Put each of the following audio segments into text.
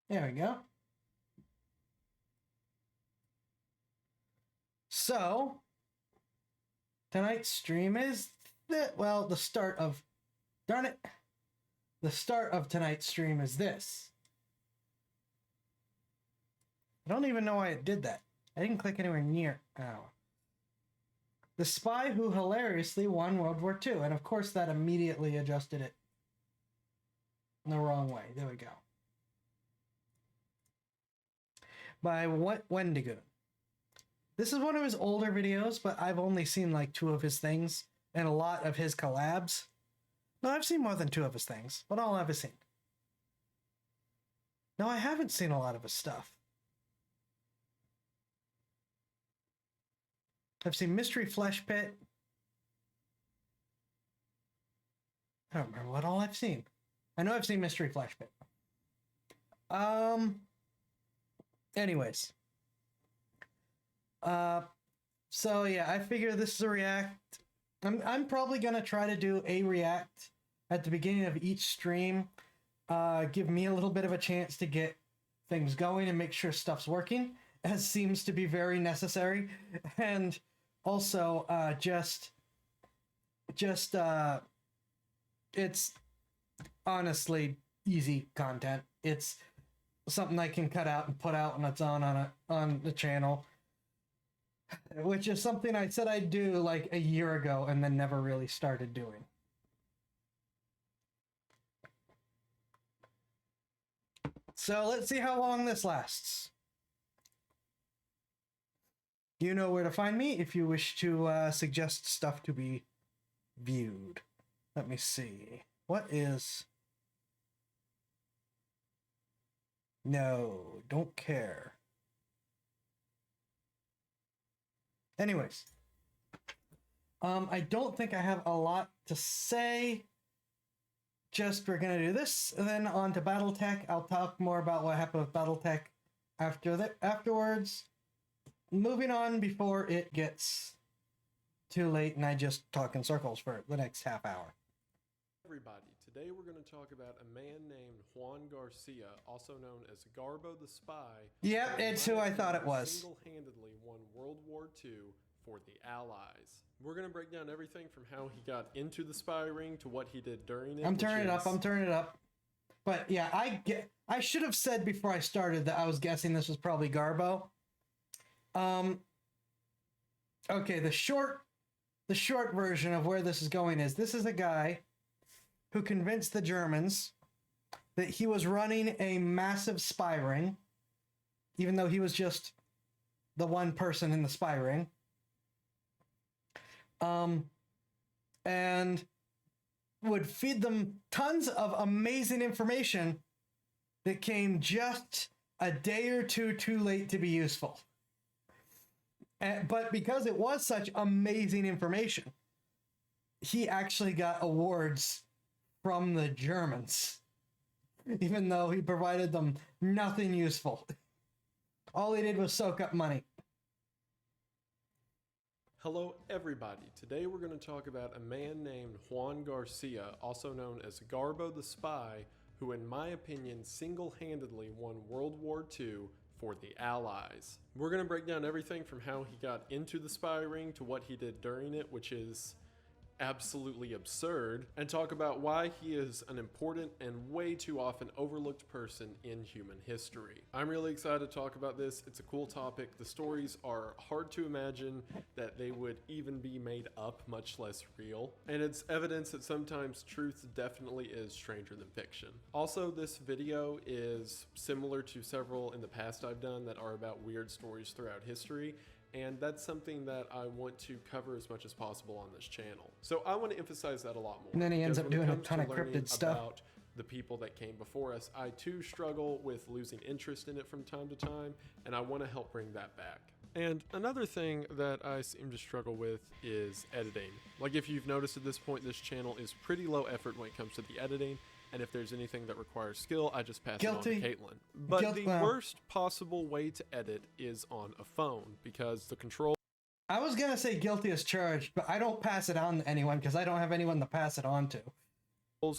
There we go. So, tonight's stream is the start of, darn it, the start of tonight's stream is this. I don't even know why it did that. I didn't click anywhere near. Oh. The spy who hilariously won World War II. And of course that immediately adjusted it the wrong way. There we go. By Wedigoon. This is one of his older videos, but I've only seen like 2 of his things and a lot of his collabs. No, I've seen more than 2 of his things, but all I've seen. No, I haven't seen a lot of his stuff. I've seen Mystery Flesh Pit. I don't remember what all I've seen. I know I've seen Mystery Flesh Pit. Anyways. So yeah, I figure this is a react. I'm probably gonna try to do a react at the beginning of each stream. Give me a little bit of a chance to get things going and make sure stuff's working, as seems to be very necessary. And also, it's honestly easy content. It's something I can cut out and put out on its own on the channel, which is something I said I'd do like a year ago and then never really started doing. So let's see how long this lasts. You know where to find me if you wish to suggest stuff to be viewed. Let me see. What is... No, don't care. Anyways. I don't think I have a lot to say. Just we're gonna do this, and then on to Battletech. I'll talk more about what happened with Battletech afterwards. Moving on before it gets too late and I just talk in circles for the next half hour. Everybody, today we're going to talk about a man named Juan Garcia, also known as Garbo the Spy. Yeah, it's who I thought it was. Single-handedly won World War II for the Allies. We're going to break down everything from how he got into the spy ring to what he did during it. I'm turning it up. But yeah, I should have said before I started that I was guessing this was probably Garbo. Okay, the short version of where this is going is this is a guy who convinced the Germans that he was running a massive spy ring, even though he was just the one person in the spy ring. And would feed them tons of amazing information that came just a day or two too late to be useful. But because it was such amazing information, he actually got awards from the Germans, even though he provided them nothing useful. All he did was soak up money. Hello everybody, today we're going to talk about a man named Juan Garcia, also known as Garbo the Spy, who in my opinion single-handedly won World War II for the Allies. We're going to break down everything from how he got into the spy ring to what he did during it, which is absolutely absurd, and talk about why he is an important and way too often overlooked person in human history. I'm really excited to talk about this. It's a cool topic. The stories are hard to imagine that they would even be made up, much less real, and it's evidence that sometimes truth definitely is stranger than fiction. Also, this video is similar to several in the past I've done that are about weird stories throughout history, and that's something that I want to cover as much as possible on this channel. So I want to emphasize that a lot more. And then he ends up doing a ton of cryptid stuff about the people that came before us. I too struggle with losing interest in it from time to time, and I want to help bring that back. And another thing that I seem to struggle with is editing. Like, if you've noticed at this point, this channel is pretty low effort when it comes to the editing. And if there's anything that requires skill, I just pass it on to Caitlin. But the worst possible way to edit is on a phone, because the control... I was going to say guilty as charged, but I don't pass it on to anyone because I don't have anyone to pass it on to.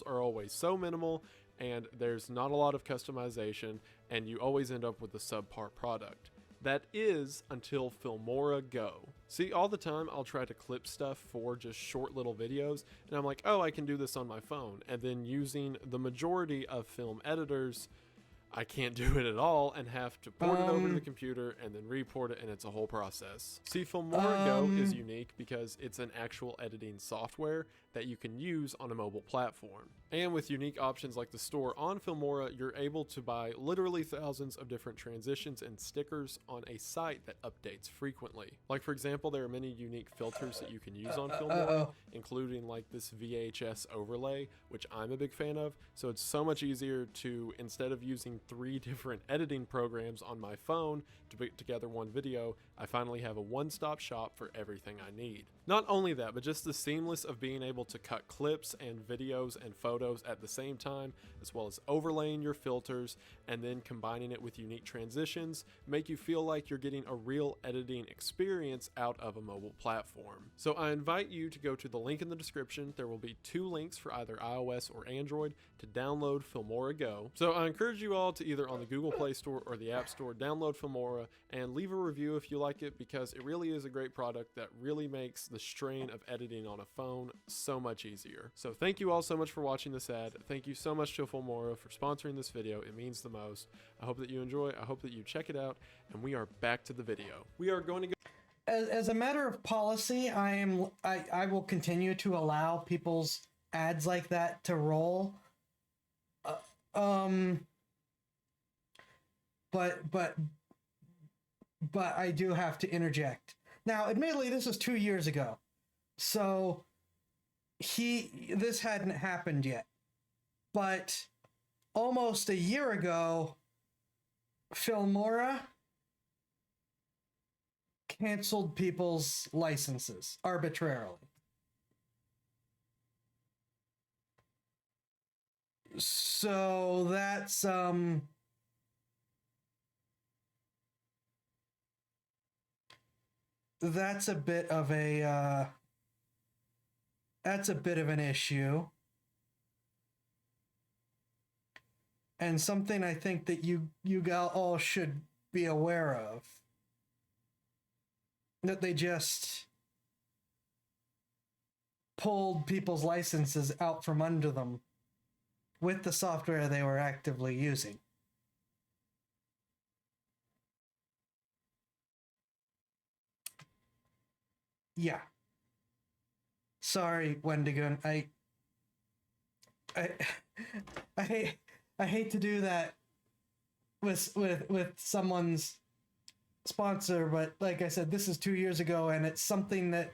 Are always so minimal, and there's not a lot of customization, and you always end up with a subpar product. That is until Filmora Go. See, all the time I'll try to clip stuff for just short little videos, and I'm like, oh, I can do this on my phone. And then using the majority of film editors, I can't do it at all and have to port it over to the computer and then report it, and it's a whole process. See, Filmora Go is unique because it's an actual editing software that you can use on a mobile platform. And with unique options like the store on Filmora, you're able to buy literally thousands of different transitions and stickers on a site that updates frequently. Like, for example, there are many unique filters that you can use on Filmora, including like this VHS overlay, which I'm a big fan of. So it's so much easier to, instead of using 3 different editing programs on my phone to put together one video, I finally have a one-stop shop for everything I need. Not only that, but just the seamless of being able to cut clips and videos and photos at the same time, as well as overlaying your filters and then combining it with unique transitions, make you feel like you're getting a real editing experience out of a mobile platform. So I invite you to go to the link in the description. There will be 2 links for either iOS or Android to download Filmora Go. So I encourage you all to either on the Google Play Store or the App Store download Filmora and leave a review if you like it, because it really is a great product that really makes the strain of editing on a phone so much easier. So thank you all so much for watching this ad. Thank you so much to Filmora for sponsoring this video. It means the most. I hope that you enjoy. I hope that you check it out, and we are back to the video. We are going to go. As a matter of policy, I will continue to allow people's ads like that to roll. But I do have to interject. Now, admittedly, this was 2 years ago, so this hadn't happened yet. But almost a year ago, Filmora canceled people's licenses arbitrarily. So that's a bit of an issue, and something I think that you all should be aware of, that they just pulled people's licenses out from under them with the software they were actively using. Yeah. Sorry, Wedigoon. I hate to do that with someone's sponsor, but like I said, this is 2 years ago, and it's something that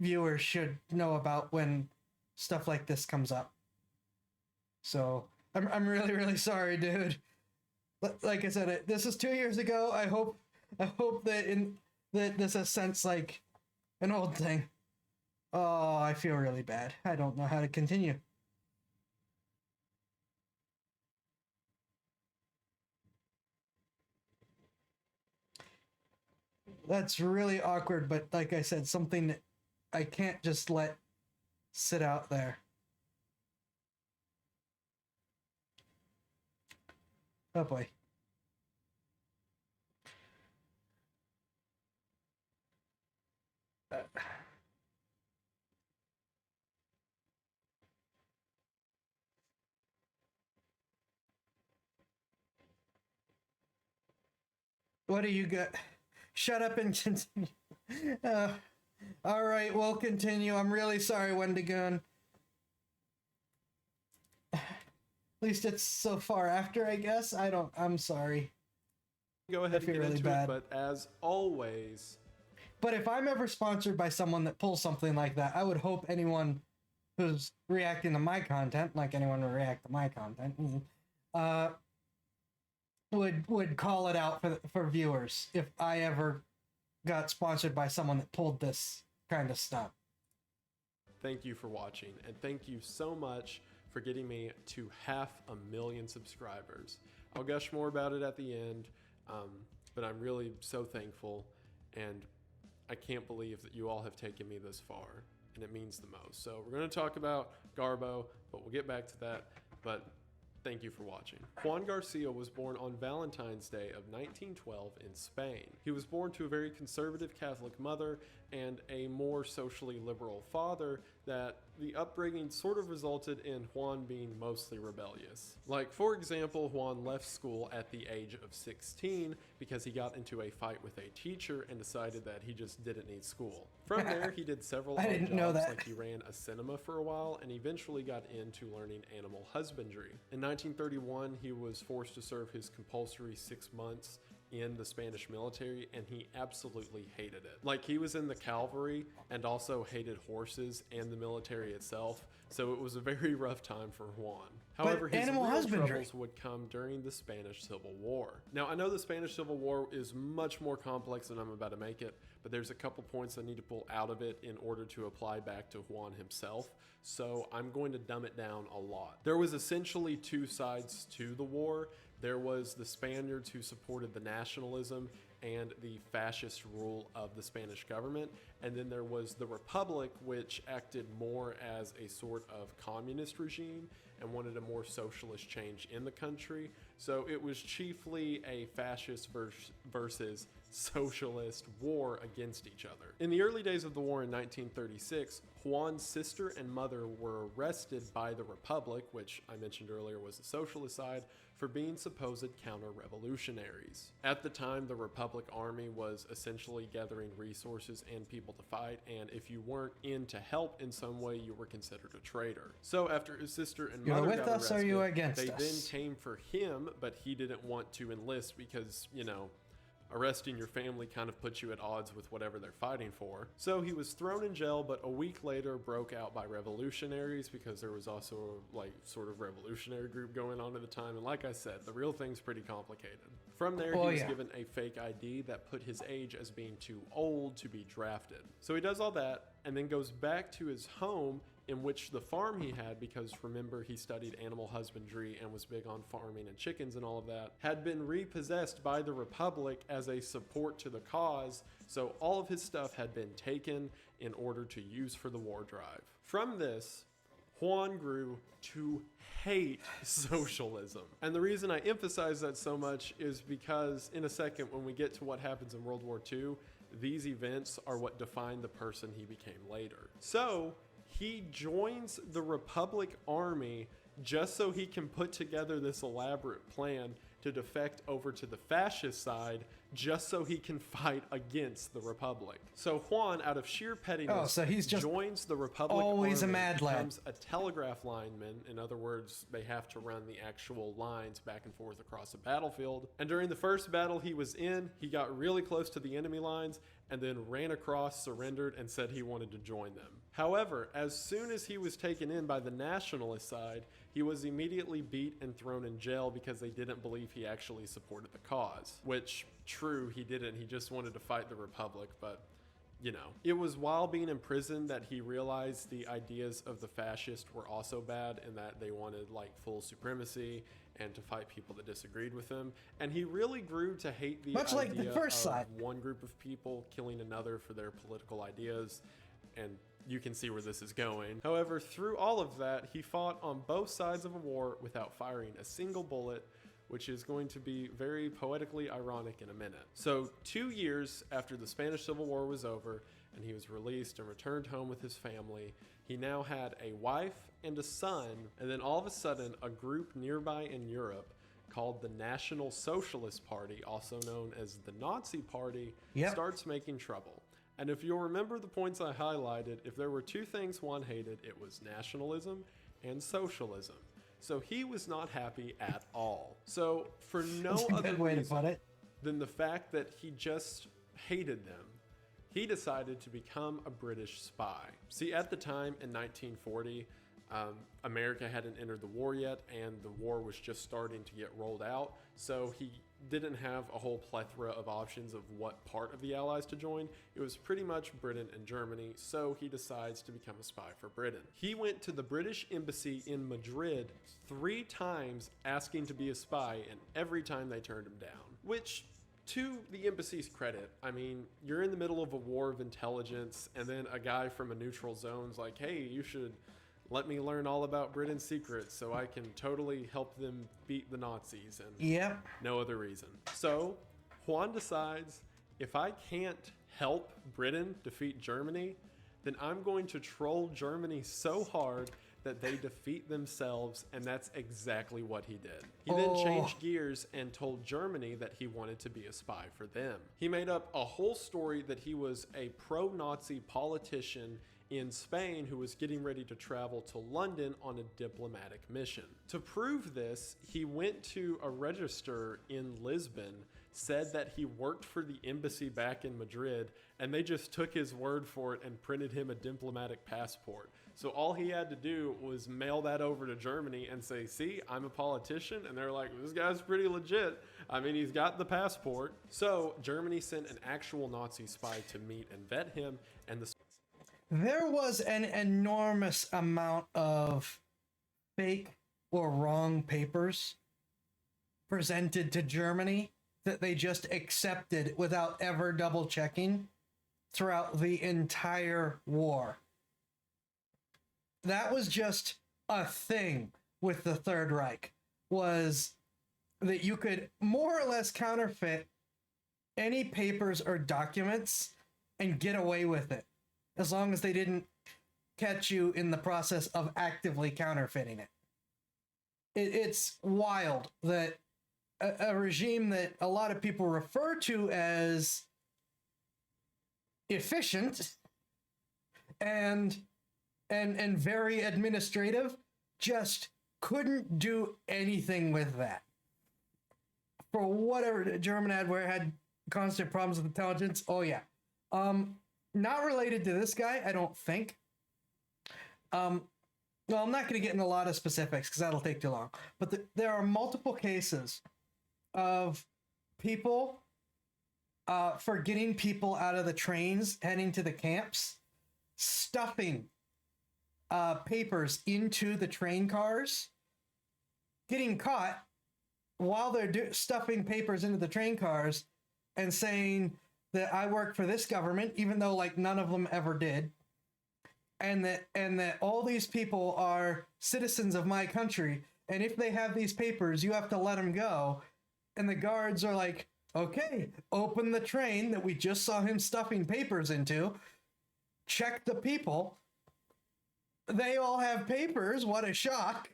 viewers should know about when stuff like this comes up. So I'm really, really sorry, dude. Like I said, this is 2 years ago. I hope that this has sense like an old thing. Oh, I feel really bad. I don't know how to continue. That's really awkward, but like I said, something that I can't just let sit out there. Oh boy. What do you got? Shut up and continue. All right, we'll continue. I'm really sorry, Wedigoon. At least it's so far after, I guess. I'm sorry. Go ahead and get really into it, but as always. But if I'm ever sponsored by someone that pulls something like that, I would hope anyone who's reacting to my content, like anyone would react to my content, would call it out for viewers if I ever got sponsored by someone that pulled this kind of stuff. Thank you for watching, and thank you so much for getting me to 500,000 subscribers. I'll gush more about it at the end, but I'm really so thankful, and I can't believe that you all have taken me this far, and it means the most. So we're going to talk about Garbo, but we'll get back to that. but thank you for watching. Juan Garcia was born on Valentine's Day of 1912 in Spain. He was born to a very conservative Catholic mother and a more socially liberal father, that the upbringing sort of resulted in Juan being mostly rebellious. Like, for example, Juan left school at the age of 16 because he got into a fight with a teacher and decided that he just didn't need school. From there, he did several I odd didn't know jobs, that. like he ran a cinema for a while and eventually got into learning animal husbandry. In 1931, he was forced to serve his compulsory 6 months in the Spanish military, and he absolutely hated it. Like, he was in the cavalry and also hated horses and the military itself, so it was a very rough time for Juan. However, his animal real husbandry. troubles would come during the Spanish Civil War. Now, I know the Spanish Civil War is much more complex than I'm about to make it, but there's a couple points I need to pull out of it in order to apply back to Juan himself, so I'm going to dumb it down a lot. There was essentially two sides to the war. There was the Spaniards who supported the nationalism and the fascist rule of the Spanish government, and then there was the Republic, which acted more as a sort of communist regime and wanted a more socialist change in the country. So it was chiefly a fascist versus socialist war against each other. In the early days of the war in 1936, Juan's sister and mother were arrested by the Republic, which I mentioned earlier was the socialist side, for being supposed counter-revolutionaries. At the time, the Republic Army was essentially gathering resources and people to fight, and if you weren't in to help in some way, you were considered a traitor. So after his sister and You're mother with got us, arrested, or you against they us? then came for him, but he didn't want to enlist because, you know, arresting your family kind of puts you at odds with whatever they're fighting for. So he was thrown in jail, but a week later broke out by revolutionaries, because there was also a, like, sort of revolutionary group going on at the time. And like I said, the real thing's pretty complicated. From there, he was given a fake ID that put his age as being too old to be drafted. So he does all that and then goes back to his home, in which the farm he had, because remember, he studied animal husbandry and was big on farming and chickens and all of that, had been repossessed by the Republic as a support to the cause. So all of his stuff had been taken in order to use for the war drive. From this, Juan grew to hate socialism. And the reason I emphasize that so much is because in a second, when we get to what happens in World War II, these events are what defined the person he became later. So he joins the Republic Army just so he can put together this elaborate plan to defect over to the fascist side, just so he can fight against the Republic. So Juan, out of sheer pettiness, so he's just joins the Republic always Army, a mad lad. becomes a telegraph lineman. In other words, they have to run the actual lines back and forth across the battlefield. And during the first battle he was in, he got really close to the enemy lines and then ran across, surrendered, and said he wanted to join them. However, as soon as he was taken in by the nationalist side, he was immediately beat and thrown in jail because they didn't believe he actually supported the cause. Which, true, he didn't. He just wanted to fight the Republic, but, you know. It was while being in prison that he realized the ideas of the fascists were also bad, and that they wanted, like, full supremacy and to fight people that disagreed with him. And he really grew to hate the Much idea like the first of side. one group of people killing another for their political ideas, and you can see where this is going. However, through all of that, he fought on both sides of a war without firing a single bullet, which is going to be very poetically ironic in a minute. So 2 years after the Spanish Civil War was over and he was released and returned home with his family, he now had a wife and a son, and then all of a sudden a group nearby in Europe called the National Socialist Party, also known as the Nazi Party, starts making trouble. And if you'll remember the points I highlighted, if there were two things Juan hated, it was nationalism and socialism. So he was not happy at all. So for no other reason than the fact that he just hated them, he decided to become a British spy. See, at the time in 1940, America hadn't entered the war yet, and the war was just starting to get rolled out. So he didn't have a whole plethora of options of what part of the Allies to join. It was pretty much Britain and Germany, so he decides to become a spy for Britain. He went to the British embassy in Madrid 3 times asking to be a spy, and every time they turned him down. Which, to the embassy's credit, I mean, you're in the middle of a war of intelligence, and then a guy from a neutral zone's like, hey, you should let me learn all about Britain's secrets so I can totally help them beat the Nazis, and Yep. no other reason. So Juan decides, if I can't help Britain defeat Germany, then I'm going to troll Germany so hard that they defeat themselves, and that's exactly what he did. He then changed gears and told Germany that he wanted to be a spy for them. He made up a whole story that he was a pro-Nazi politician in Spain who was getting ready to travel to London on a diplomatic mission. To prove this, he went to a register in Lisbon, said that he worked for the embassy back in Madrid, and they just took his word for it and printed him a diplomatic passport. So all he had to do was mail that over to Germany and say, see, I'm a politician. And they're like, this guy's pretty legit. I mean, he's got the passport. So Germany sent an actual Nazi spy to meet and vet him. And There was an enormous amount of fake or wrong papers presented to Germany that they just accepted without ever double checking throughout the entire war. That was just a thing with the Third Reich, was that you could more or less counterfeit any papers or documents and get away with it, as long as they didn't catch you in the process of actively counterfeiting it. It's wild that a regime that a lot of people refer to as efficient and very administrative just couldn't do anything with that. For whatever German had constant problems with intelligence. Oh yeah. Not related to this guy, I don't think. Well, I'm not going to get into a lot of specifics because that'll take too long. But there are multiple cases of people for getting people out of the trains heading to the camps, stuffing papers into the train cars, getting caught while they're stuffing papers into the train cars and saying that I work for this government, even though like none of them ever did. And that all these people are citizens of my country, and if they have these papers, you have to let them go. And the guards are like, okay, open the train that we just saw him stuffing papers into, check the people. They all have papers. What a shock.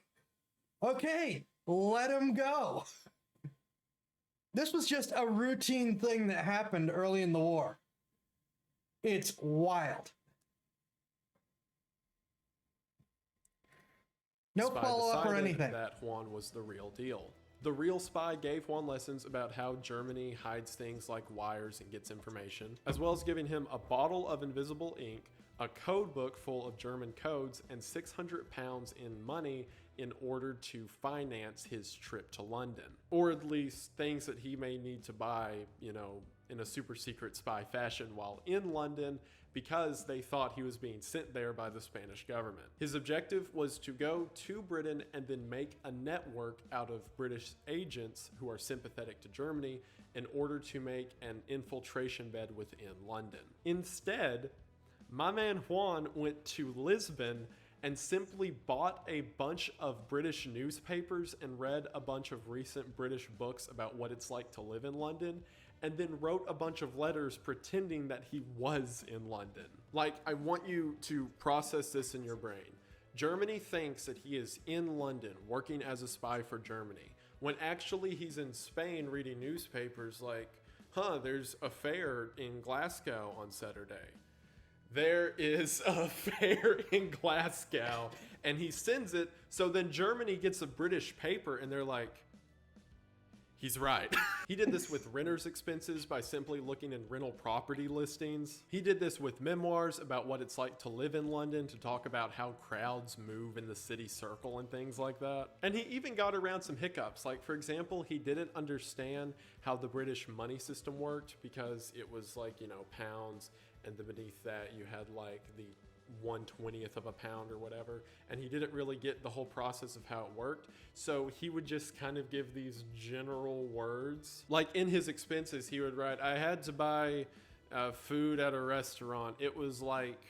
Okay, let them go. This was just a routine thing that happened early in the war. It's wild. No follow-up or anything. That Juan was the real deal. The real spy gave Juan lessons about how Germany hides things like wires and gets information, as well as giving him a bottle of invisible ink, a code book full of German codes, and 600 pounds in money in order to finance his trip to London. Or at least things that he may need to buy, you know, in a super secret spy fashion while in London, because they thought he was being sent there by the Spanish government. His objective was to go to Britain and then make a network out of British agents who are sympathetic to Germany in order to make an infiltration bed within London. Instead, my man Juan went to Lisbon and simply bought a bunch of British newspapers and read a bunch of recent British books about what it's like to live in London, and then wrote a bunch of letters pretending that he was in London. Like, I want you to process this in your brain. Germany thinks that he is in London working as a spy for Germany, when actually he's in Spain reading newspapers like, there's a fair in Glasgow on Saturday. There is a fair in Glasgow, and he sends it, so then Germany gets a British paper, and they're like, he's right. He did this with renter's expenses by simply looking in rental property listings. He did this with memoirs about what it's like to live in London, to talk about how crowds move in the city circle and things like that. And he even got around some hiccups. Like, for example, he didn't understand how the British money system worked because it was like, you know, pounds, and then beneath that you had like the 1/20th of a pound or whatever, and he didn't really get the whole process of how it worked, so he would just kind of give these general words. Like in his expenses, he would write, I had to buy food at a restaurant. It was like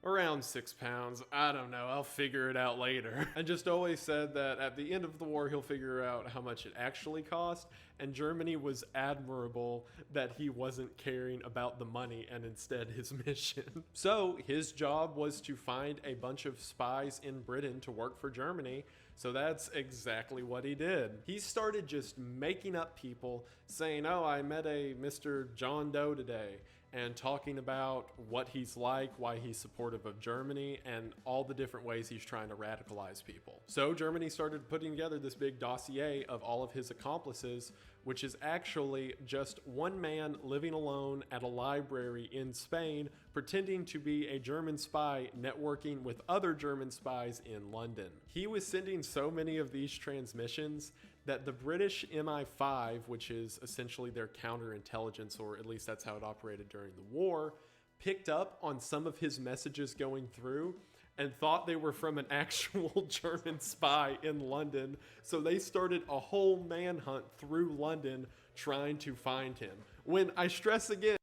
around 6 pounds. I don't know. I'll figure it out later. And just always said that at the end of the war, he'll figure out how much it actually cost. And Germany was admirable that he wasn't caring about the money and instead his mission. So his job was to find a bunch of spies in Britain to work for Germany. So that's exactly what he did. He started just making up people, saying, oh, I met a Mr. John Doe today, and talking about what he's like, why he's supportive of Germany, and all the different ways he's trying to radicalize people. So Germany started putting together this big dossier of all of his accomplices, which is actually just one man living alone at a library in Spain, pretending to be a German spy networking with other German spies in London. He was sending so many of these transmissions that the British MI5, which is essentially their counterintelligence, or at least that's how it operated during the war, picked up on some of his messages going through and thought they were from an actual German spy in London. So they started a whole manhunt through London trying to find him. When I stress again,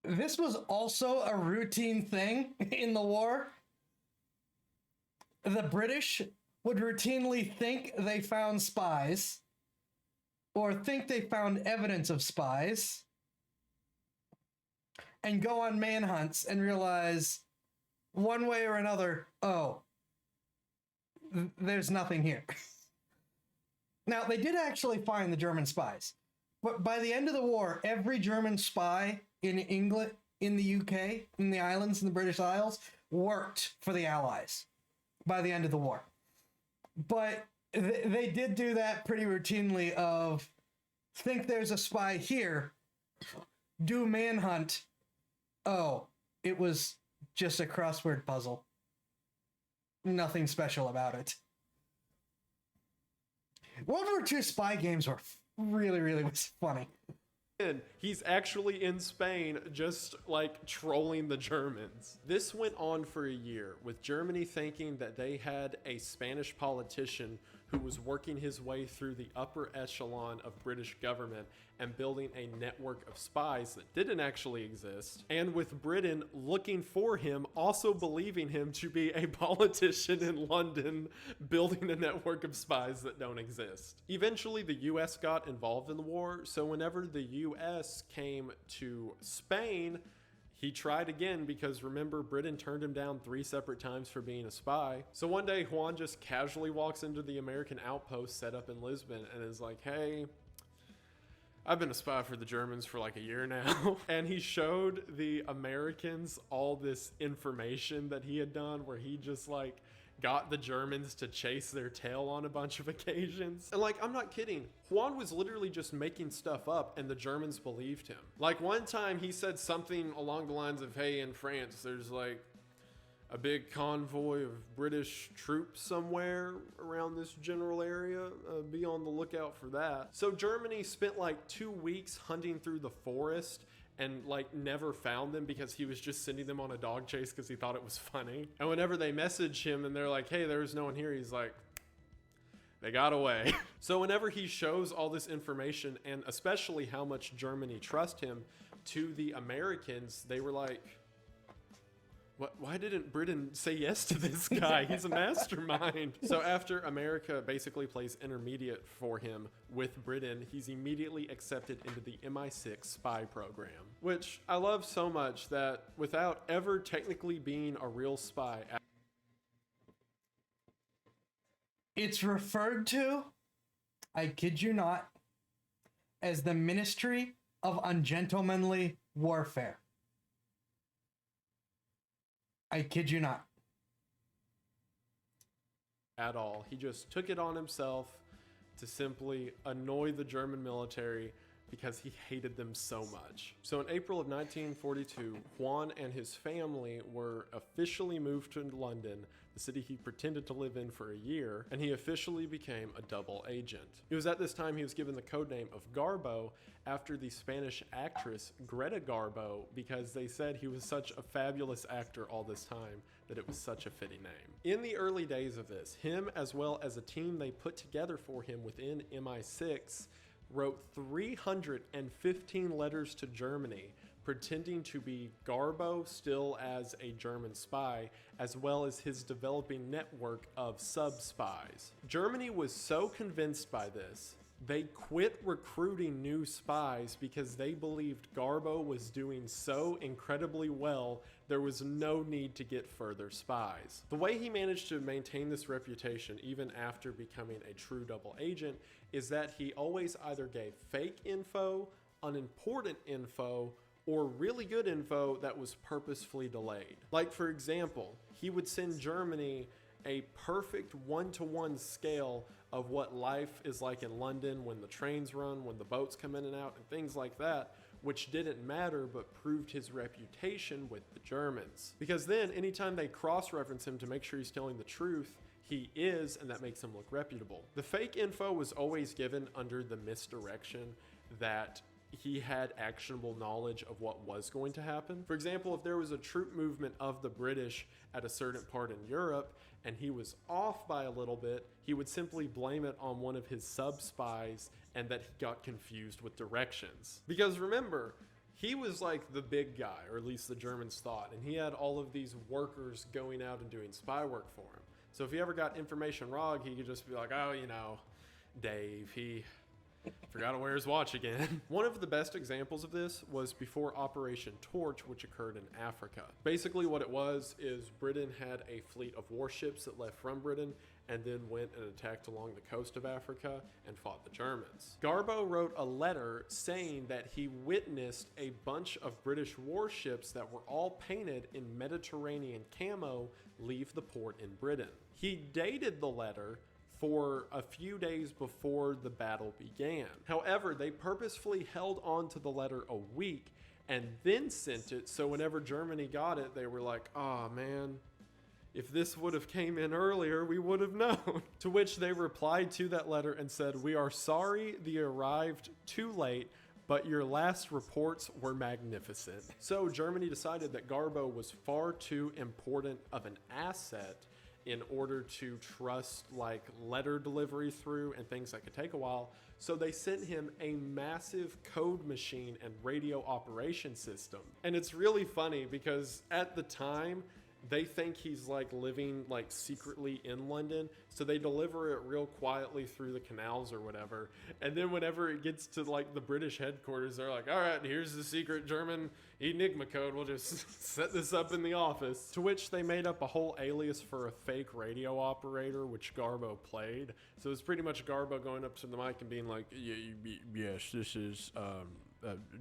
this was also a routine thing in the war. The British would routinely think they found spies or think they found evidence of spies and go on manhunts and realize one way or another, oh, there's nothing here. Now, they did actually find the German spies, but by the end of the war, every German spy in England, in the UK, in the islands, in the British Isles, worked for the Allies by the end of the war. But they did do that pretty routinely of think there's a spy here, do manhunt. Oh, it was just a crossword puzzle. Nothing special about it. World War II spy games were really, really was funny. he's actually in Spain just like trolling the Germans. This went on for a year, with Germany thinking that they had a Spanish politician who was working his way through the upper echelon of British government and building a network of spies that didn't actually exist, and with Britain looking for him, also believing him to be a politician in London building a network of spies that don't exist. Eventually the US got involved in the war, so whenever the US came to Spain, he tried again, because remember, Britain turned him down 3 separate times for being a spy. So one day Juan just casually walks into the American outpost set up in Lisbon and is like, hey, I've been a spy for the Germans for like a year now. And he showed the Americans all this information that he had done, where he just like got the Germans to chase their tail on a bunch of occasions. And like, I'm not kidding, Juan was literally just making stuff up and the Germans believed him. Like one time he said something along the lines of, hey, in France, there's like a big convoy of British troops somewhere around this general area. Be on the lookout for that. So Germany spent like 2 weeks hunting through the forest and like never found them, because he was just sending them on a dog chase because he thought it was funny. And whenever they message him and they're like, hey, there's no one here, he's like, they got away. So whenever he shows all this information, and especially how much Germany trust him, to the Americans, they were like, why didn't Britain say yes to this guy? He's a mastermind. So after America basically plays intermediate for him with Britain, he's immediately accepted into the MI6 spy program, which I love so much that without ever technically being a real spy, It's referred to, I kid you not, as the Ministry of Ungentlemanly Warfare. I kid you not. at all. He just took it on himself to simply annoy the German military because he hated them so much. So in April of 1942, Juan and his family were officially moved to London, the city he pretended to live in for a year, and he officially became a double agent. It was at this time he was given the codename of Garbo after the Spanish actress Greta Garbo, because they said he was such a fabulous actor all this time that it was such a fitting name. In the early days of this, him as well as a team they put together for him within MI6 wrote 315 letters to Germany pretending to be Garbo still as a German spy, as well as his developing network of sub-spies. Germany was so convinced by this, they quit recruiting new spies because they believed Garbo was doing so incredibly well, there was no need to get further spies. The way he managed to maintain this reputation even after becoming a true double agent is that he always either gave fake info, unimportant info, or really good info that was purposefully delayed. Like, for example, he would send Germany a perfect one-to-one scale of what life is like in London when the trains run, when the boats come in and out, and things like that, which didn't matter but proved his reputation with the Germans. Because then, anytime they cross-reference him to make sure he's telling the truth, he is, and that makes him look reputable. The fake info was always given under the misdirection that he had actionable knowledge of what was going to happen. For example, if there was a troop movement of the British at a certain part in Europe and he was off by a little bit, he would simply blame it on one of his sub-spies and that he got confused with directions. Because remember, he was like the big guy, or at least the Germans thought, and he had all of these workers going out and doing spy work for him. So if he ever got information wrong, he could just be like, oh, you know, Dave, he forgot to wear his watch again. One of the best examples of this was before Operation Torch, which occurred in Africa. Basically what it was is Britain had a fleet of warships that left from Britain and then went and attacked along the coast of Africa and fought the Germans. Garbo wrote a letter saying that he witnessed a bunch of British warships that were all painted in Mediterranean camo leave the port in Britain. He dated the letter for a few days before the battle began. However, they purposefully held on to the letter a week and then sent it, so whenever Germany got it, they were like, oh man, if this would have came in earlier, we would have known. To which they replied to that letter and said, we are sorry they arrived too late, but your last reports were magnificent. So Germany decided that Garbo was far too important of an asset in order to trust like letter delivery through and things that could take a while. So they sent him a massive code machine and radio operation system. And it's really funny because at the time, they think he's like living like secretly in London, so they deliver it real quietly through the canals or whatever. And then whenever it gets to like the British headquarters, they're like, all right, here's the secret German Enigma code. We'll just set this up in the office. To which they made up a whole alias for a fake radio operator, which Garbo played. So it's pretty much Garbo going up to the mic and being like, yes, this is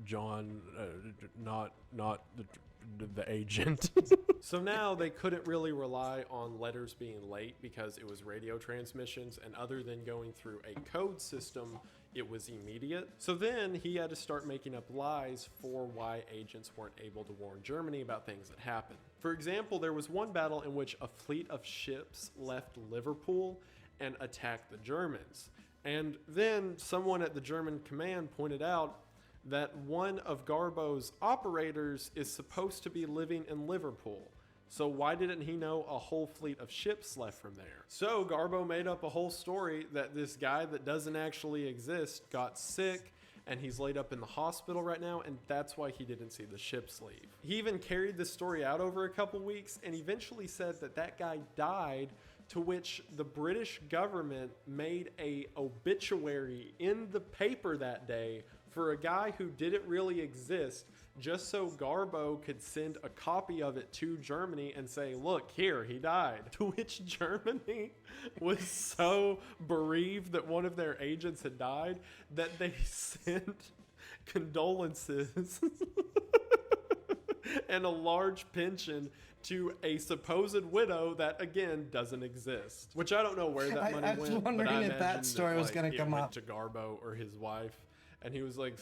John, not the agent. So now they couldn't really rely on letters being late because it was radio transmissions, and other than going through a code system, it was immediate. So then he had to start making up lies for why agents weren't able to warn Germany about things that happened. For example, there was one battle in which a fleet of ships left Liverpool and attacked the Germans. And then someone at the German command pointed out that one of Garbo's operators is supposed to be living in Liverpool. So why didn't he know a whole fleet of ships left from there? So Garbo made up a whole story that this guy that doesn't actually exist got sick and he's laid up in the hospital right now, and that's why he didn't see the ships leave. He even carried this story out over a couple weeks and eventually said that that guy died, to which the British government made a obituary in the paper that day for a guy who didn't really exist, just so Garbo could send a copy of it to Germany and say, look, here, he died. To which Germany was so bereaved that one of their agents had died that they sent condolences and a large pension to a supposed widow that, again, doesn't exist. Which I don't know where that money went. I was wondering if that story was going to come up. To Garbo or his wife. And he was like,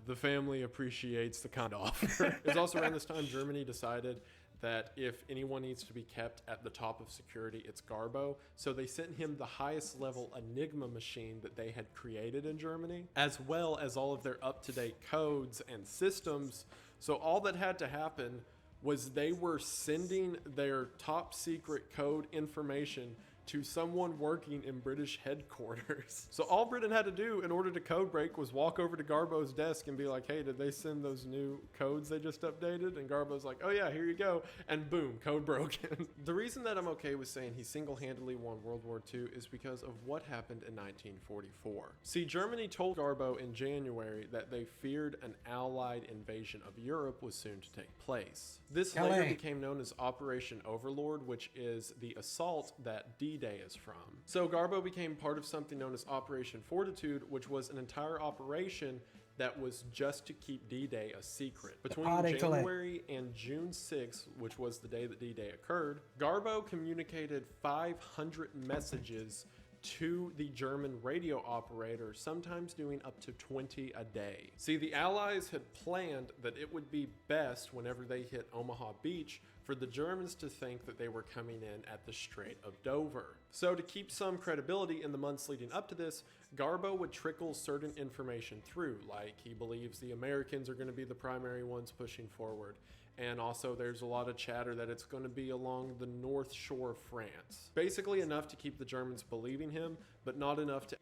the family appreciates the kind offer. It was also around this time Germany decided that if anyone needs to be kept at the top of security, it's Garbo. So they sent him the highest level Enigma machine that they had created in Germany, as well as all of their up-to-date codes and systems. So all that had to happen was they were sending their top secret code information to someone working in British headquarters. So all Britain had to do in order to code break was walk over to Garbo's desk and be like, hey, did they send those new codes they just updated? And Garbo's like, oh yeah, here you go. And boom, code broken. The reason that I'm okay with saying he single-handedly won World War II is because of what happened in 1944. See, Germany told Garbo in January that they feared an Allied invasion of Europe was soon to take place. This later became known as Operation Overlord, which is the assault that D-Day is from. So Garbo became part of something known as Operation Fortitude, which was an entire operation that was just to keep D-Day a secret. Between January and June 6th, which was the day that D-Day occurred, Garbo communicated 500 messages to the German radio operator, sometimes doing up to 20 a day. See, the Allies had planned that it would be best whenever they hit Omaha Beach for the Germans to think that they were coming in at the Strait of Dover. So to keep some credibility in the months leading up to this, Garbo would trickle certain information through, like he believes the Americans are going to be the primary ones pushing forward. And also there's a lot of chatter that it's going to be along the north shore of France. Basically enough to keep the Germans believing him, but not enough to...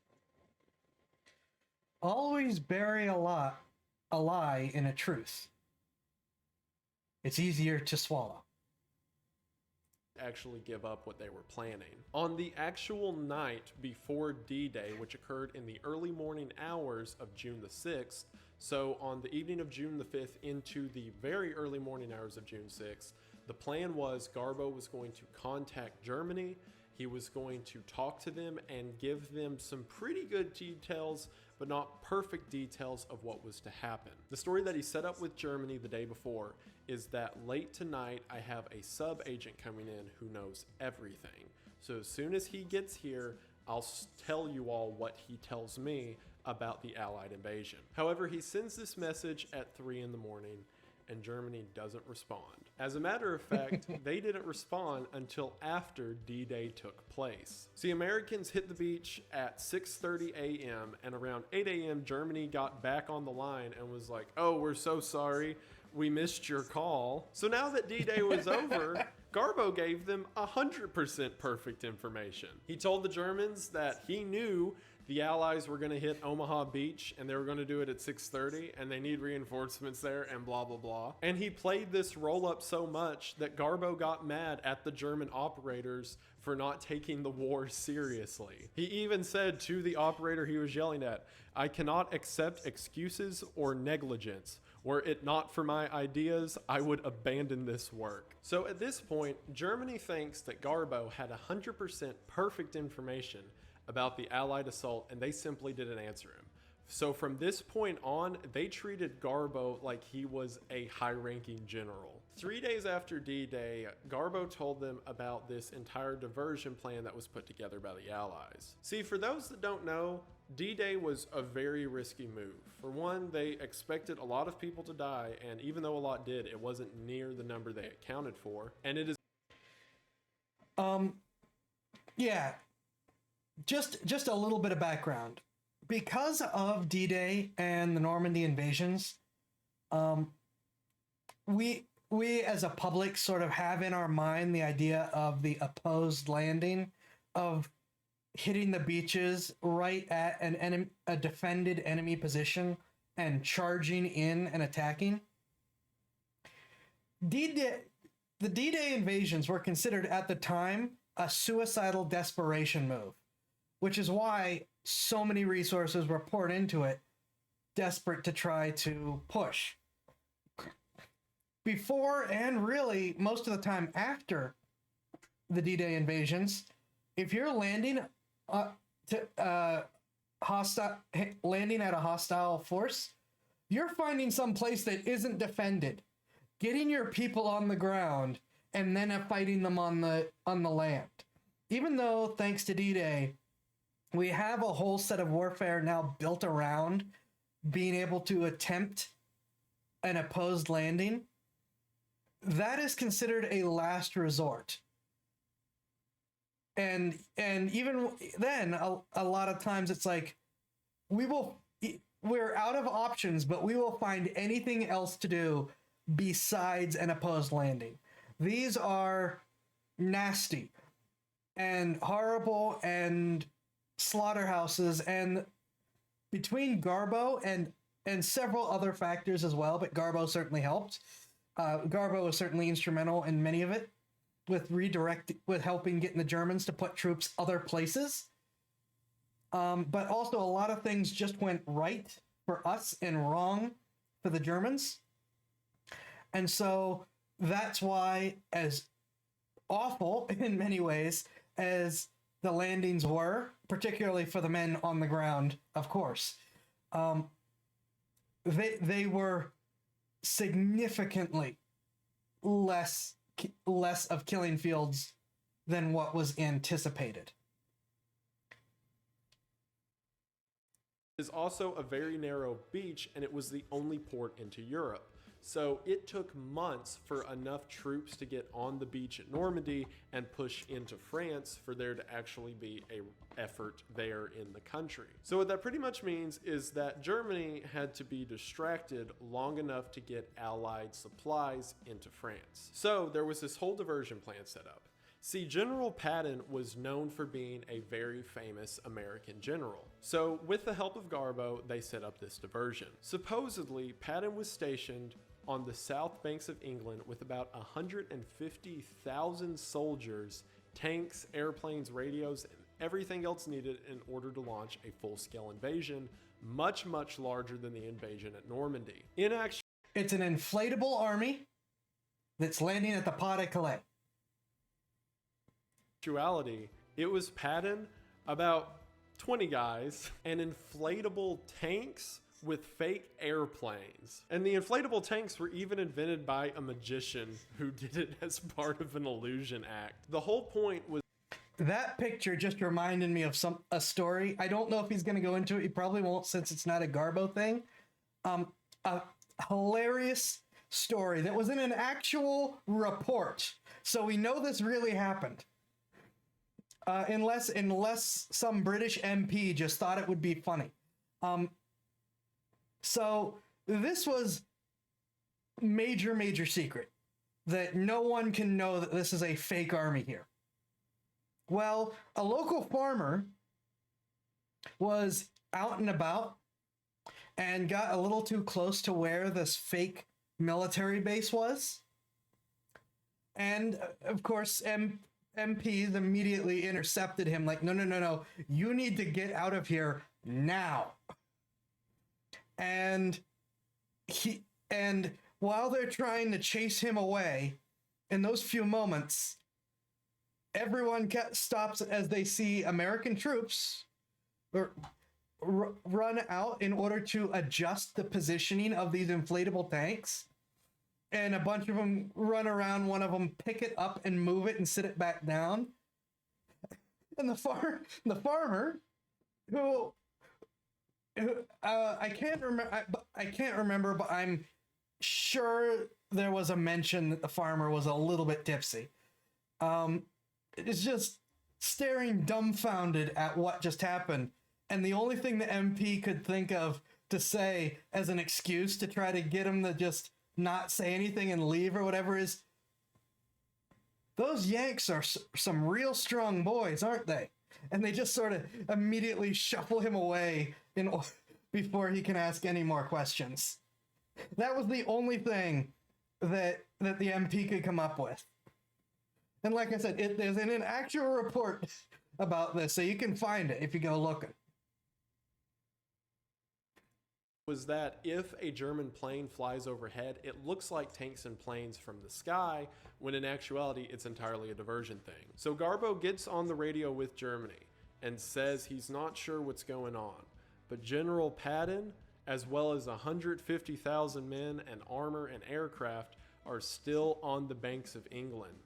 Always bury a lie in a truth. It's easier to swallow. Actually give up what they were planning. On the actual night before D-Day, which occurred in the early morning hours of June the 6th, so on the evening of June the 5th into the very early morning hours of June 6th, the plan was Garbo was going to contact Germany. He was going to talk to them and give them some pretty good details, but not perfect details of what was to happen. The story that he set up with Germany the day before is that late tonight, I have a sub-agent coming in who knows everything. So as soon as he gets here, I'll tell you all what he tells me about the Allied invasion. However, he sends this message at 3 in the morning and Germany doesn't respond. As a matter of fact, they didn't respond until after D-Day took place. See, Americans hit the beach at 6:30 a.m. and around 8 a.m. Germany got back on the line and was like, oh, we're so sorry, we missed your call. So now that D-Day was over, Garbo gave them 100% perfect information. He told the Germans that he knew the Allies were going to hit Omaha Beach and they were going to do it at 6:30 and they need reinforcements there and blah, blah, blah. And he played this roll up so much that Garbo got mad at the German operators for not taking the war seriously. He even said to the operator he was yelling at, I cannot accept excuses or negligence. Were it not for my ideas, I would abandon this work. So at this point, Germany thinks that Garbo had 100% perfect information about the Allied assault and they simply didn't answer him. So from this point on, they treated Garbo like he was a high-ranking general. 3 days after D-Day, Garbo told them about this entire diversion plan that was put together by the Allies. See, for those that don't know, D-Day was a very risky move. For one, they expected a lot of people to die, and even though a lot did, it wasn't near the number they accounted for. And it is... Yeah. Just a little bit of background. Because of D-Day and the Normandy invasions, we as a public sort of have in our mind the idea of the opposed landing, of hitting the beaches right at a defended enemy position and charging in and attacking. The D-Day invasions were considered at the time a suicidal desperation move, which is why so many resources were poured into it, desperate to try to push. Before, and really most of the time after the D-Day invasions, if you're landing landing at a hostile force, you're finding some place that isn't defended, getting your people on the ground, and then fighting them on the land. Even though, thanks to D-Day, we have a whole set of warfare now built around being able to attempt an opposed landing, that is considered a last resort. And even then, a lot of times it's like, we're out of options, but we will find anything else to do besides an opposed landing. These are nasty. and horrible and slaughterhouses, and between Garbo and several other factors as well, but Garbo certainly helped. Garbo was certainly instrumental in many of it, with helping getting the Germans to put troops other places. But also a lot of things just went right for us and wrong for the Germans. And so that's why, as awful in many ways as the landings were, particularly for the men on the ground, of course, they were significantly less of killing fields than what was anticipated. Is also a very narrow beach, and it was the only port into Europe. So it took months for enough troops to get on the beach at Normandy and push into France for there to actually be an effort there in the country. So what that pretty much means is that Germany had to be distracted long enough to get Allied supplies into France. So there was this whole diversion plan set up. See, General Patton was known for being a very famous American general. So with the help of Garbo, they set up this diversion. Supposedly, Patton was stationed on the south banks of England with about 150,000 soldiers, tanks, airplanes, radios, and everything else needed in order to launch a full-scale invasion, much, much larger than the invasion at Normandy. In actuality, it's an inflatable army that's landing at the Pas de Calais. It was Patton, about 20 guys, and inflatable tanks with fake airplanes. And the inflatable tanks were even invented by a magician who did it as part of an illusion act. The whole point was... That picture just reminded me of a story. I don't know if he's going to go into it. He probably won't, since it's not a Garbo thing. A hilarious story that was in an actual report. So we know this really happened. Unless some British MP just thought it would be funny. So this was major secret, that no one can know that this is a fake army here. Well, a local farmer was out and about and got a little too close to where this fake military base was. And of course, MPs immediately intercepted him like, no, you need to get out of here now. And while they're trying to chase him away, in those few moments, everyone stops as they see American troops run out in order to adjust the positioning of these inflatable tanks. And a bunch of them run around, one of them pick it up and move it and sit it back down. And the farmer, who I can't remember, but I'm sure there was a mention that the farmer was a little bit tipsy. Is just staring dumbfounded at what just happened. And the only thing the MP could think of to say as an excuse to try to get him to just not say anything and leave or whatever is, those Yanks are some real strong boys, aren't they? And they just sort of immediately shuffle him away before he can ask any more questions. That was the only thing that the MP could come up with. And like I said, there's an actual report about this, so you can find it if you go looking. Was that if a German plane flies overhead, it looks like tanks and planes from the sky, when in actuality it's entirely a diversion thing. So Garbo gets on the radio with Germany and says he's not sure what's going on, but General Patton, as well as 150,000 men and armor and aircraft, are still on the banks of England,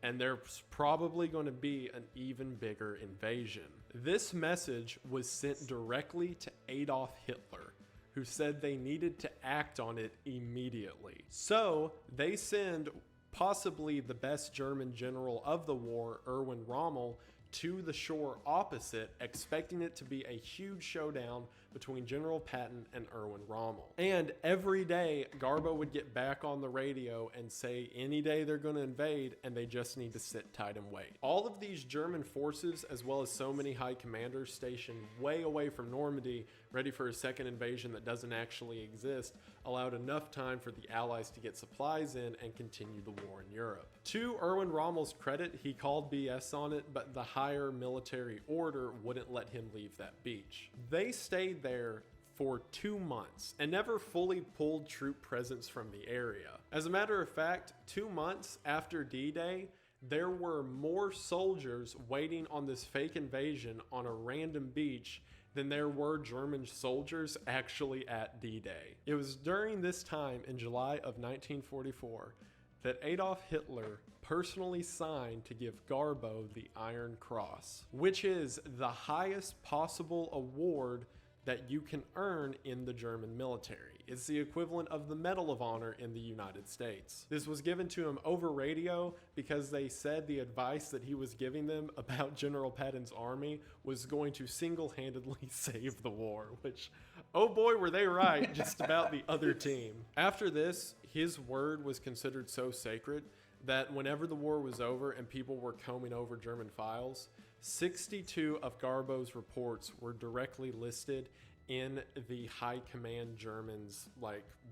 and there's probably going to be an even bigger invasion. This message was sent directly to Adolf Hitler, who said they needed to act on it immediately. So they send possibly the best German general of the war, Erwin Rommel, to the shore opposite, expecting it to be a huge showdown between General Patton and Erwin Rommel. And every day, Garbo would get back on the radio and say any day they're going to invade and they just need to sit tight and wait. All of these German forces, as well as so many high commanders stationed way away from Normandy, ready for a second invasion that doesn't actually exist, allowed enough time for the Allies to get supplies in and continue the war in Europe. To Erwin Rommel's credit, he called BS on it, but the higher military order wouldn't let him leave that beach. They stayed there for 2 months and never fully pulled troop presence from the area. As a matter of fact, 2 months after D-Day, there were more soldiers waiting on this fake invasion on a random beach than there were German soldiers actually at D-Day. It was during this time in July of 1944 that Adolf Hitler personally signed to give Garbo the Iron Cross, which is the highest possible award that you can earn in the German military. It's the equivalent of the Medal of Honor in the United States. This was given to him over radio because they said the advice that he was giving them about General Patton's army was going to single-handedly save the war, which, oh boy, were they right just about the other team. After this, his word was considered so sacred that whenever the war was over and people were combing over German files, 62 of Garbo's reports were directly listed in the high command Germans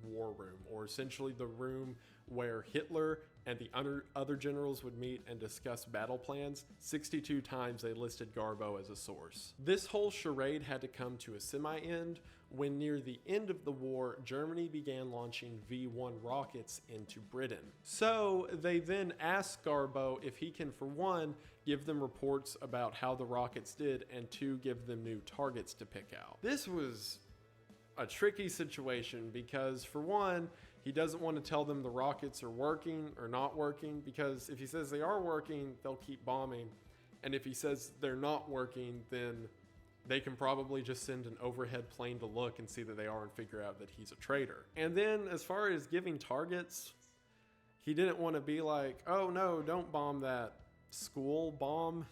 war room, or essentially the room where Hitler and the other generals would meet and discuss battle plans. 62 times they listed Garbo as a source. This whole charade had to come to a semi-end when near the end of the war, Germany began launching V-1 rockets into Britain. So they then asked Garbo if he can, for one, give them reports about how the rockets did, and two, give them new targets to pick out. This was a tricky situation because, for one, he doesn't want to tell them the rockets are working or not working, because if he says they are working, they'll keep bombing. And if he says they're not working, then they can probably just send an overhead plane to look and see that they are and figure out that he's a traitor. And then as far as giving targets, he didn't want to be like, oh no, don't bomb that school, bomb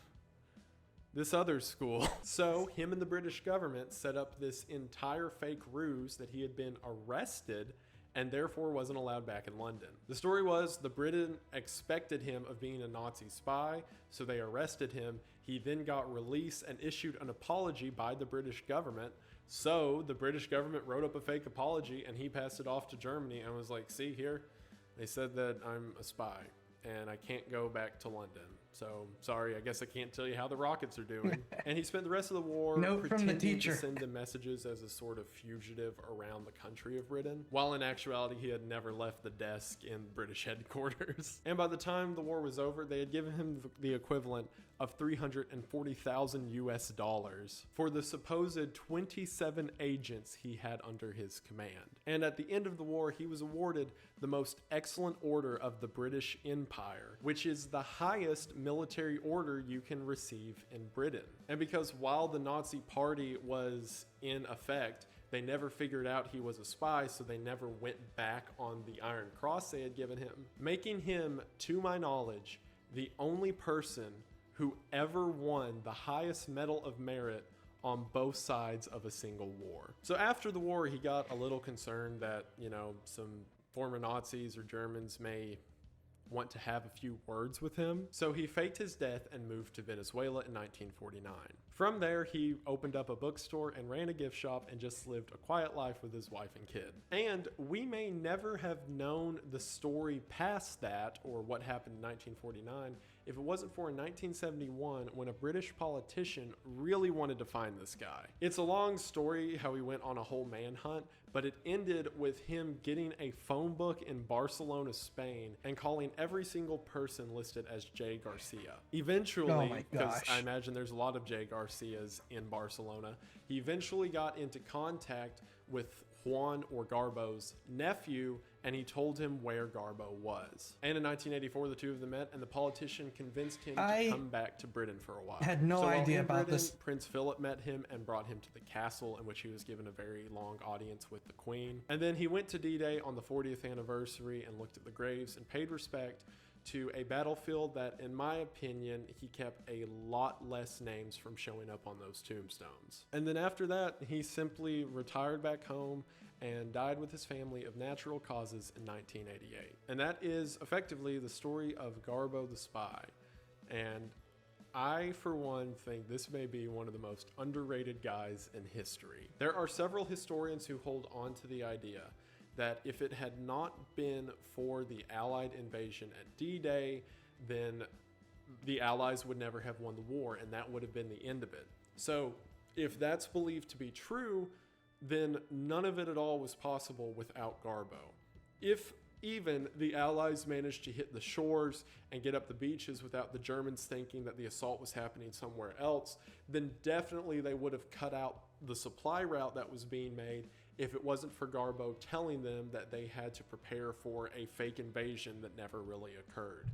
this other school. So him and the British government set up this entire fake ruse that he had been arrested and therefore wasn't allowed back in London. The story was the Britain expected him of being a Nazi spy, so they arrested him. He then got released and issued an apology by the British government. So the British government wrote up a fake apology and he passed it off to Germany and was like, see here, they said that I'm a spy and I can't go back to London. So sorry, I guess I can't tell you how the rockets are doing. And he spent the rest of the war pretending to send them messages as a sort of fugitive around the country of Britain, while in actuality he had never left the desk in British headquarters. And by the time the war was over, they had given him the equivalent of $340,000 US for the supposed 27 agents he had under his command. And at the end of the war, he was awarded the Most Excellent Order of the British Empire, which is the highest military order you can receive in Britain. And because while the Nazi Party was in effect, they never figured out he was a spy, so they never went back on the Iron Cross they had given him, making him, to my knowledge, the only person who ever won the highest Medal of Merit on both sides of a single war. So after the war, he got a little concerned that, some former Nazis or Germans may want to have a few words with him. So he faked his death and moved to Venezuela in 1949. From there, he opened up a bookstore and ran a gift shop and just lived a quiet life with his wife and kid. And we may never have known the story past that, or what happened in 1949, if it wasn't for in 1971 when a British politician really wanted to find this guy. It's a long story how he went on a whole manhunt, but it ended with him getting a phone book in Barcelona, Spain, and calling every single person listed as J. Garcia. Eventually, because I imagine there's a lot of J. Garcias in Barcelona, he eventually got into contact with Juan, or Garbo's nephew, and he told him where Garbo was. And in 1984, the two of them met, and the politician convinced him to come back to Britain for a while. I had no idea about this. Prince Philip met him and brought him to the castle, in which he was given a very long audience with the Queen. And then he went to D-Day on the 40th anniversary and looked at the graves and paid respect to a battlefield that, in my opinion, he kept a lot less names from showing up on those tombstones. And then after that, he simply retired back home and died with his family of natural causes in 1988. And that is effectively the story of Garbo the Spy. And I, for one, think this may be one of the most underrated guys in history. There are several historians who hold on to the idea that if it had not been for the Allied invasion at D-Day, then the Allies would never have won the war, and that would have been the end of it. So if that's believed to be true, then none of it at all was possible without Garbo. If even the Allies managed to hit the shores and get up the beaches without the Germans thinking that the assault was happening somewhere else, then definitely they would have cut out the supply route that was being made if it wasn't for Garbo telling them that they had to prepare for a fake invasion that never really occurred.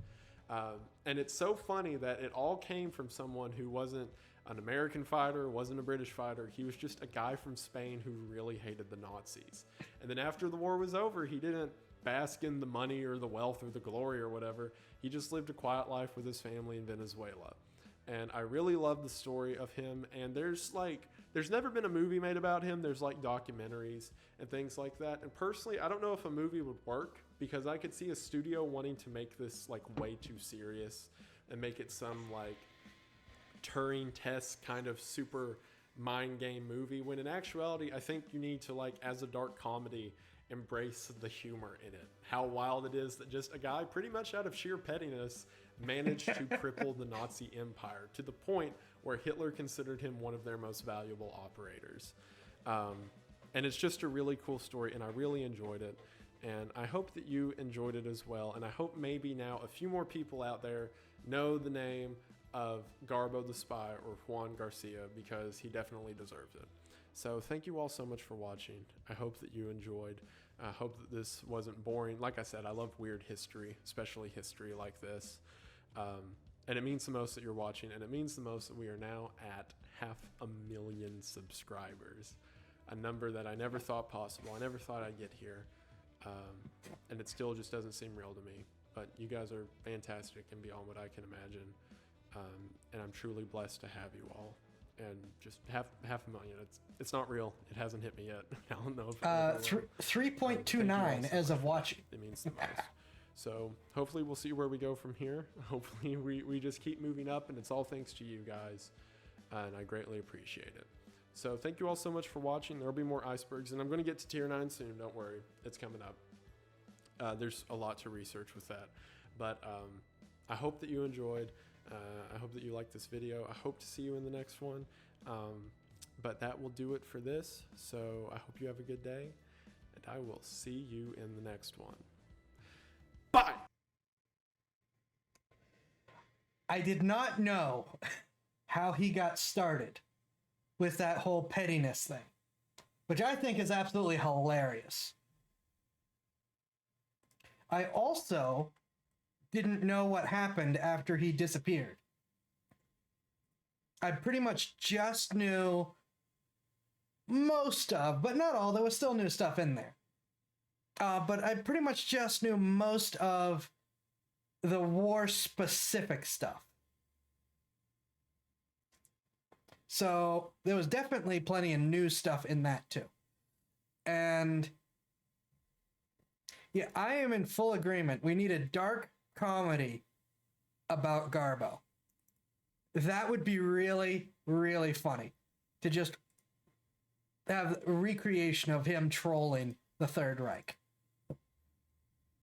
And it's so funny that it all came from someone who wasn't an American fighter, wasn't a British fighter. He was just a guy from Spain who really hated the Nazis. And then after the war was over, he didn't bask in the money or the wealth or the glory or whatever. He just lived a quiet life with his family in Venezuela. And I really love the story of him. And there's never been a movie made about him. There's like documentaries and things like that. And personally, I don't know if a movie would work, because I could see a studio wanting to make this like way too serious and make it some like Turing test kind of super mind game movie, when in actuality, I think you need to, like, as a dark comedy, embrace the humor in it. How wild it is that just a guy pretty much out of sheer pettiness managed to cripple the Nazi empire to the point where Hitler considered him one of their most valuable operators. And it's just a really cool story, and I really enjoyed it. And I hope that you enjoyed it as well. And I hope maybe now a few more people out there know the name of Garbo the Spy, or Juan Garcia, because he definitely deserves it. So thank you all so much for watching. I hope that you enjoyed. I hope that this wasn't boring. Like I said, I love weird history, especially history like this. And it means the most that you're watching, and it means the most that we are now at 500,000 subscribers, a number that I never thought possible. I never thought I'd get here. And it still just doesn't seem real to me. But you guys are fantastic and beyond what I can imagine. And I'm truly blessed to have you all. And just half a million. It's not real. It hasn't hit me yet. I don't know if 3.29 as of watching. It means the most. So hopefully we'll see where we go from here. Hopefully we just keep moving up, and it's all thanks to you guys. And I greatly appreciate it. So thank you all so much for watching. There'll be more icebergs, and I'm going to get to tier 9 soon. Don't worry. It's coming up. There's a lot to research with that. But I hope that you enjoyed. I hope that you liked this video. I hope to see you in the next one. But that will do it for this. So I hope you have a good day, and I will see you in the next one. Bye! I did not know how he got started with that whole pettiness thing, which I think is absolutely hilarious. I also didn't know what happened after he disappeared. I pretty much just knew most of, but not all. There was still new stuff in there. But I pretty much just knew most of the war-specific stuff. So there was definitely plenty of new stuff in that too. And yeah, I am in full agreement. We need a dark comedy about Garbo. That would be really, really funny, to just have a recreation of him trolling the Third Reich.